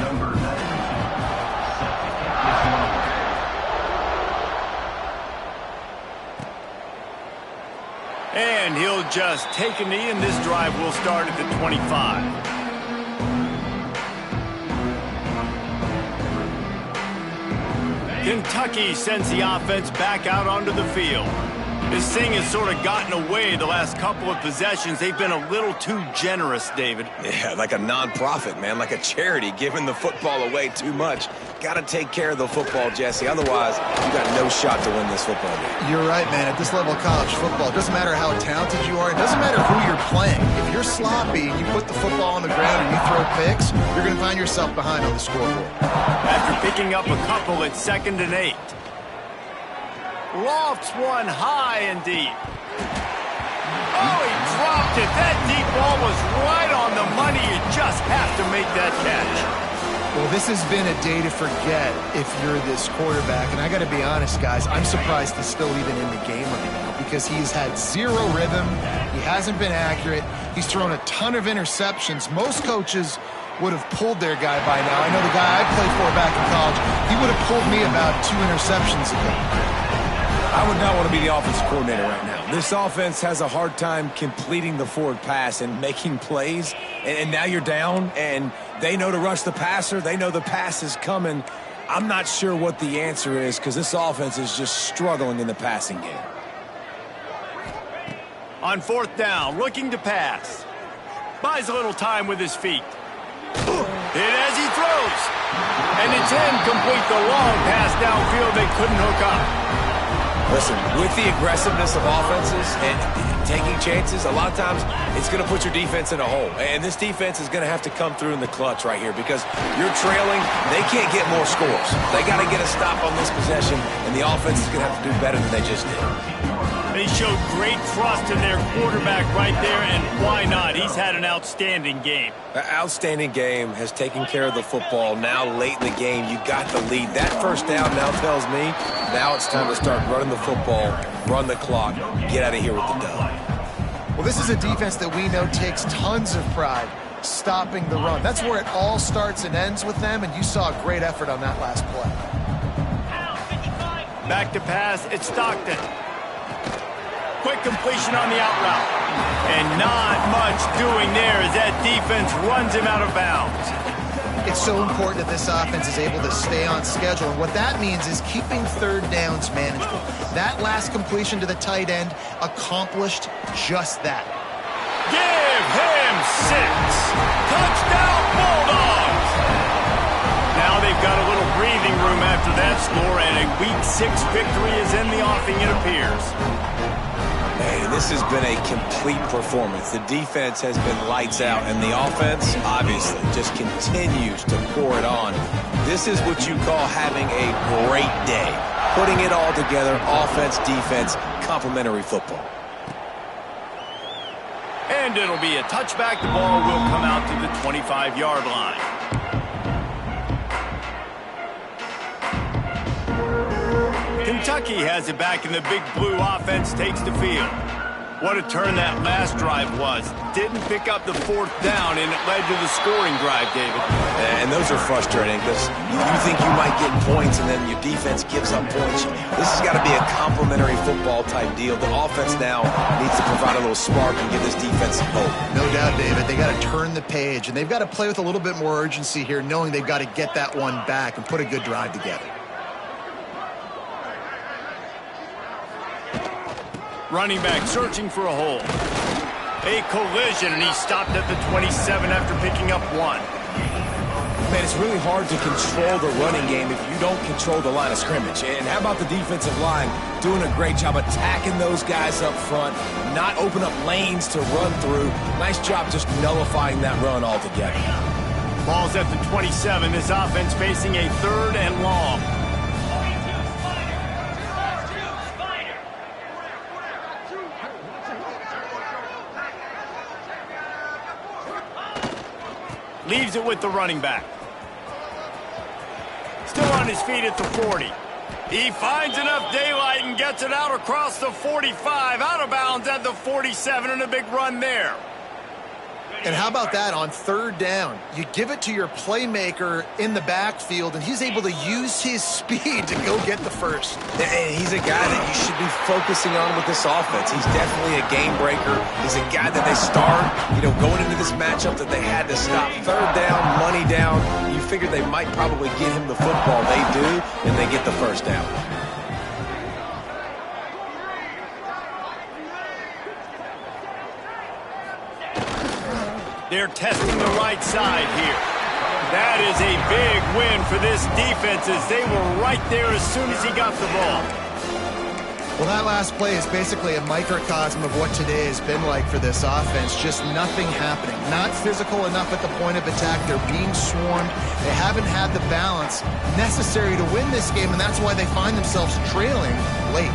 And he'll just take a knee, and this drive will start at the 25. Kentucky sends the offense back out onto the field. This thing has sort of gotten away the last couple of possessions. They've been a little too generous, David. Yeah, like a non-profit, man, like a charity, giving the football away too much. got to take care of the football, Jesse. Otherwise, you got no shot to win this football game. You're right, man. At this level of college football, it doesn't matter how talented you are. It doesn't matter who you're playing. If you're sloppy and you put the football on the ground and you throw picks, you're going to find yourself behind on the scoreboard. After picking up a couple, it's 2nd and 8. Lofts one high and deep. Oh, he dropped it. That deep ball was right on the money. You just have to make that catch. Well, this has been a day to forget if you're this quarterback. And I got to be honest, guys, I'm surprised he's still even in the game right now because he's had zero rhythm. He hasn't been accurate. He's thrown a ton of interceptions. Most coaches would have pulled their guy by now. I know the guy I played for back in college, he would have pulled me about 2 interceptions ago. I would not want to be the offensive coordinator right now. This offense has a hard time completing the forward pass and making plays. And now you're down, and they know to rush the passer. They know the pass is coming. I'm not sure what the answer is because this offense is just struggling in the passing game. On 4th down, looking to pass. Buys a little time with his feet. Hit as he throws. And it's incomplete. The long pass downfield they couldn't hook up. Listen, with the aggressiveness of offenses and taking chances, a lot of times it's going to put your defense in a hole. And this defense is going to have to come through in the clutch right here because you're trailing. They can't get more scores. They got to get a stop on this possession, and the offense is going to have to do better than they just did. They showed great trust in their quarterback right there, and why not? He's had an outstanding game. An outstanding game, has taken care of the football. Now late in the game, you got the lead. That first down now tells me now it's time to start running the football, run the clock, get out of here with the dub. Well, this is a defense that we know takes tons of pride stopping the run. That's where it all starts and ends with them, and you saw a great effort on that last play. Back to pass, it's Stockton. Quick completion on the out route. And not much doing there as that defense runs him out of bounds. It's so important that this offense is able to stay on schedule. And what that means is keeping 3rd downs manageable. That last completion to the tight end accomplished just that. Give him 6. Touchdown Bulldogs. Now they've got a little breathing room after that score, and a Week 6 victory is in the offing, it appears. Hey, this has been a complete performance. The defense has been lights out, and the offense, obviously, just continues to pour it on. This is what you call having a great day. Putting it all together, offense, defense, complementary football. And it'll be a touchback. The ball will come out to the 25-yard line. Kentucky has it back, and the big blue offense takes the field. What a turn that last drive was. Didn't pick up the 4th down, and it led to the scoring drive, David. And those are frustrating because you think you might get points, and then your defense gives up points. This has got to be a complementary football type deal. The offense now needs to provide a little spark and give this defense some hope. No doubt, David. They got to turn the page, and they've got to play with a little bit more urgency here, knowing they've got to get that one back and put a good drive together. Running back searching for a hole. A collision, and he stopped at the 27 after picking up 1. Man, it's really hard to control the running game if you don't control the line of scrimmage. And how about the defensive line doing a great job attacking those guys up front, not open up lanes to run through. Nice job just nullifying that run altogether. Ball's at the 27. This offense facing a 3rd and long. Leaves it with the running back. Still on his feet at the 40. He finds enough daylight and gets it out across the 45. Out of bounds at the 47, and a big run there. And how about that on 3rd down? You give it to your playmaker in the backfield, and he's able to use his speed to go get the first. And he's a guy that you should be focusing on with this offense. He's definitely a game breaker. He's a guy that they start, going into this matchup that they had to stop. 3rd down, money down. You figured they might probably get him the football. They do, and they get the first down. They're testing the right side here. That is a big win for this defense as they were right there as soon as he got the ball. Well, that last play is basically a microcosm of what today has been like for this offense. Just nothing happening. Not physical enough at the point of attack. They're being swarmed. They haven't had the balance necessary to win this game, and that's why they find themselves trailing late.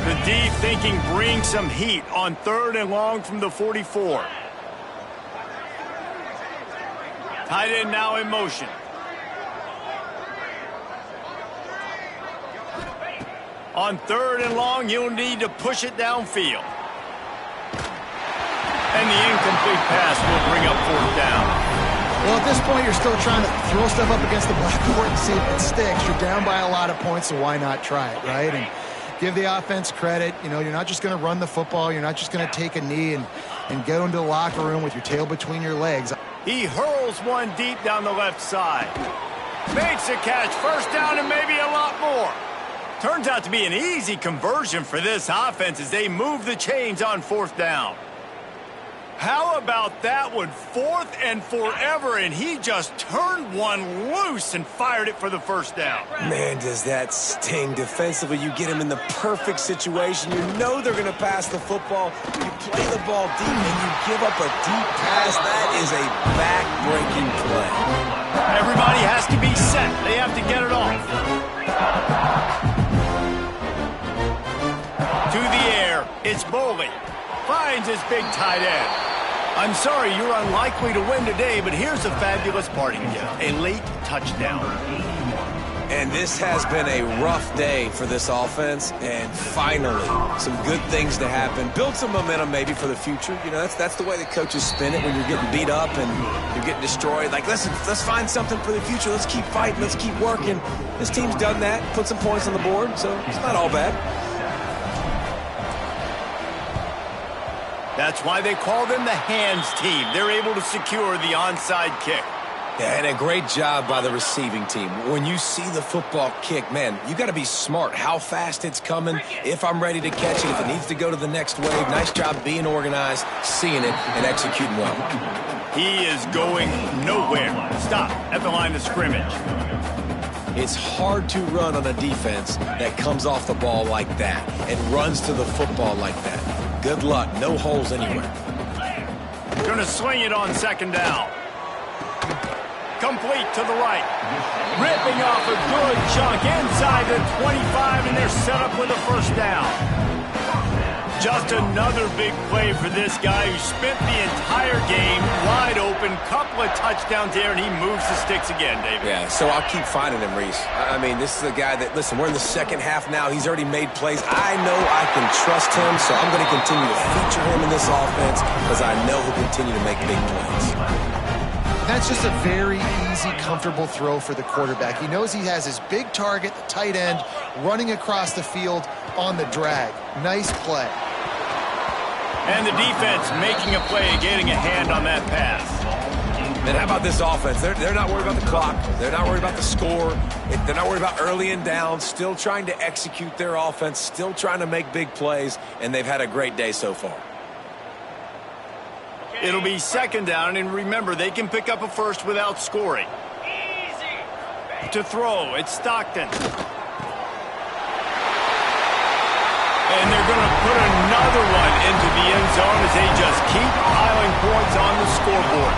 The D thinking bring some heat on 3rd and long from the 44. Tight end now in motion. On 3rd and long, you'll need to push it downfield. And the incomplete pass will bring up 4th down. Well, at this point, you're still trying to throw stuff up against the blackboard and see if it sticks. You're down by a lot of points, so why not try it, right? And give the offense credit. You know, you're not just going to run the football. You're not just going to take a knee and go into the locker room with your tail between your legs. He hurls one deep down the left side. Makes a catch. 1st down and maybe a lot more. Turns out to be an easy conversion for this offense as they move the chains on 4th down. How about that one? 4th and forever, and he just turned one loose and fired it for the 1st down. Man, does that sting defensively. You get him in the perfect situation. You know they're going to pass the football. You play the ball deep, and you give up a deep pass. That is a back-breaking play. Everybody has to be set. They have to get it off. To the air, it's Boley. Finds his big tight end. I'm sorry, you're unlikely to win today, but here's a fabulous parting gift. A late touchdown. And this has been a rough day for this offense, and finally, some good things to happen. Build some momentum maybe for the future. You know, that's the way the coaches spin it when you're getting beat up and you're getting destroyed. Like, listen, let's find something for the future. Let's keep fighting. Let's keep working. This team's done that, put some points on the board, so it's not all bad. That's why they call them the hands team. They're able to secure the onside kick. Yeah, and a great job by the receiving team. When you see the football kick, man, you got to be smart how fast it's coming, if I'm ready to catch it, if it needs to go to the next wave. Nice job being organized, seeing it, and executing well. He is going nowhere. Stop at the line of scrimmage. It's hard to run on a defense that comes off the ball like that and runs to the football like that. Good luck. No holes anywhere. Going to sling it on 2nd down. Complete to the right. Ripping off a good chunk inside the 25, and they're set up with a 1st down. Just another big play for this guy who spent the entire game wide open. Couple of touchdowns there, and he moves the sticks again, David. Yeah, so I'll keep finding him, Reese. I mean, this is a guy that, listen, we're in the 2nd half now. He's already made plays. I know I can trust him, so I'm going to continue to feature him in this offense because I know he'll continue to make big plays. That's just a very easy, comfortable throw for the quarterback. He knows he has his big target, the tight end, running across the field on the drag. Nice play. And the defense making a play, getting a hand on that pass. And how about this offense? They're not worried about the clock. They're not worried about the score. They're not worried about early and down. Still trying to execute their offense. Still trying to make big plays. And they've had a great day so far. It'll be 2nd down, and remember, they can pick up a 1st without scoring. To throw, it's Stockton. And they're going to put another one into the end zone as they just keep piling points on the scoreboard.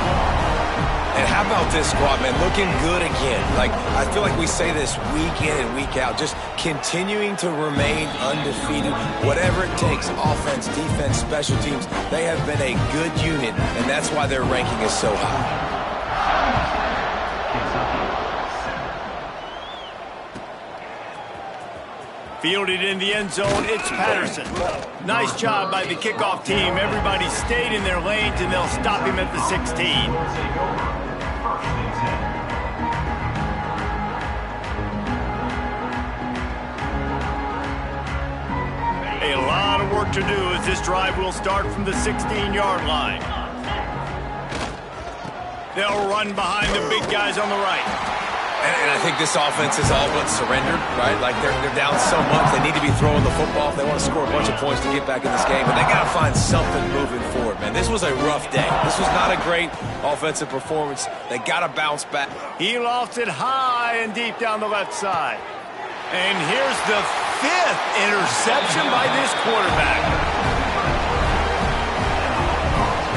And how about this squad, man? Looking good again. Like, I feel like we say this week in and week out. Just continuing to remain undefeated. Whatever it takes, offense, defense, special teams, they have been a good unit, and that's why their ranking is so high. Fielded in the end zone, it's Patterson. Nice job by the kickoff team. Everybody stayed in their lanes, and they'll stop him at the 16. A lot of work to do as this drive will start from the 16-yard line. They'll run behind the big guys on the right. And I think this offense is all but surrendered, right? Like they're down so much. They need to be throwing the football if they want to score a bunch of points to get back in this game. But they got to find something moving forward, man. This was a rough day. This was not a great offensive performance. They got to bounce back. He lofts it high and deep down the left side. And here's the 5th interception by this quarterback.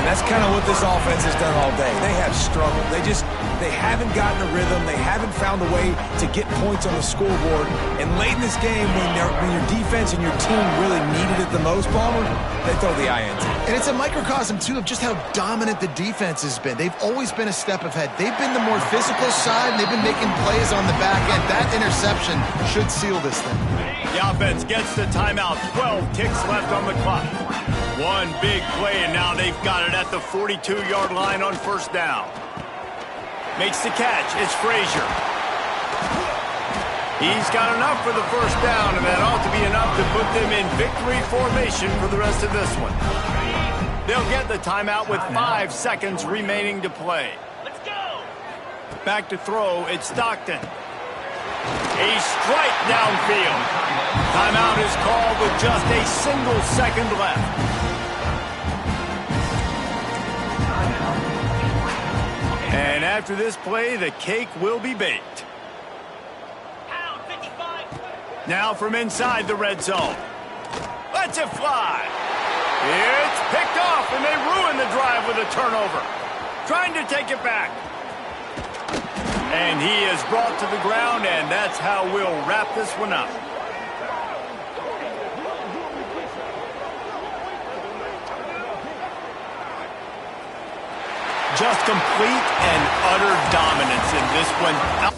That's kind of what this offense has done all day. They have struggled. They haven't gotten a rhythm. They haven't found a way to get points on the scoreboard. And late in this game, when your defense and your team really needed it the most, Palmer, they throw the INT. And it's a microcosm, too, of just how dominant the defense has been. They've always been a step ahead. They've been the more physical side, and they've been making plays on the back end. That interception should seal this thing. The offense gets the timeout. 12 ticks left on the clock. One big play, and now they've got it at the 42-yard line on first down. Makes the catch. It's Frazier. He's got enough for the first down, and that ought to be enough to put them in victory formation for the rest of this one. They'll get the timeout with 5 seconds remaining to play. Let's go. Back to throw. It's Stockton. A strike downfield. Timeout is called with just a single second left. And after this play, the cake will be baked. Now from inside the red zone. Lets it fly. It's picked off, and they ruin the drive with a turnover. Trying to take it back. And he is brought to the ground, and that's how we'll wrap this one up. Just complete and utter dominance in this one.